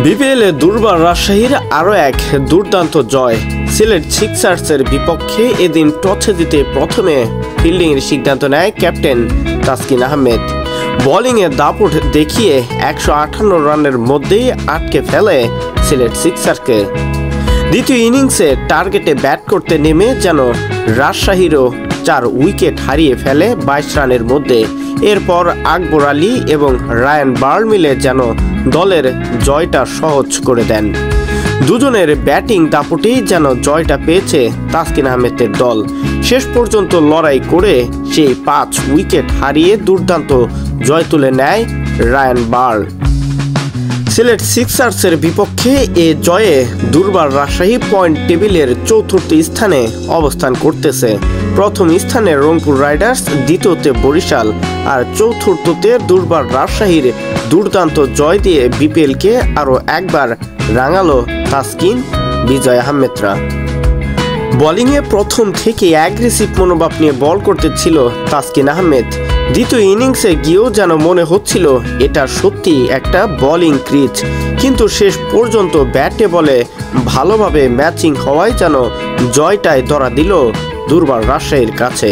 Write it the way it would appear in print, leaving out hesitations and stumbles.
বিপিএলে দুর্বার রাজশাহীর আরও এক দুর্দান্ত জয়। সিলেট সিক্সার্সের বিপক্ষে এদিন টসে জিতে প্রথমে ফিল্ডিংয়ের সিদ্ধান্ত নেয় ক্যাপ্টেন তাসকিন আহমেদ। বোলিংয়ে দাপট দেখিয়ে 158 রানের মধ্যেই আটকে ফেলে সিলেট সিক্সার্সকে। দ্বিতীয় ইনিংসে টার্গেটে ব্যাট করতে নেমে যেন রাজশাহীরও 4 উইকেট হারিয়ে ফেলে 22 রানের মধ্যে। এরপর আকবর আলী এবং রায়ান বার্ল মিলে যেন দলের জয়টা সহজ করে দেন। দুজনের ব্যাটিং দাপটেই যেন জয়টা পেয়েছে তাসকিন আহমেদের দল। শেষ পর্যন্ত লড়াই করে সেই 5 উইকেট হারিয়ে দুর্দান্ত জয় তুলে নেয় রায়ান বার্ল। সিলেট সিক্সার্সের বিপক্ষে এ জয়ে দুর্বার রাজশাহী পয়েন্ট টেবিলের চতুর্থ স্থানে অবস্থান করতেছে। প্রথম স্থানে রংপুর রাইডার্স, দ্বিতীয়তে বরিশাল আর চতুর্থতে দুর্বার রাজশাহীর দুর্দান্ত জয় দিয়ে বিপিএলকে আরও একবার রাঙালো তাসকিন বিজয় আহমেদরা। বোলিংয়ে প্রথম থেকে অ্যাগ্রেসিভ মনোভাব নিয়ে বল করতেছিল তাসকিন আহমেদ। দ্বিতীয় ইনিংসে গিয়েও যেন মনে হচ্ছিল এটা সত্যি একটা বোলিং ক্রিচ, কিন্তু শেষ পর্যন্ত ব্যাটে বলে ভালোভাবে ম্যাচিং হওয়ায় যেন জয়টায় ধরা দিল দুর্বার রাজশাহীর কাছে।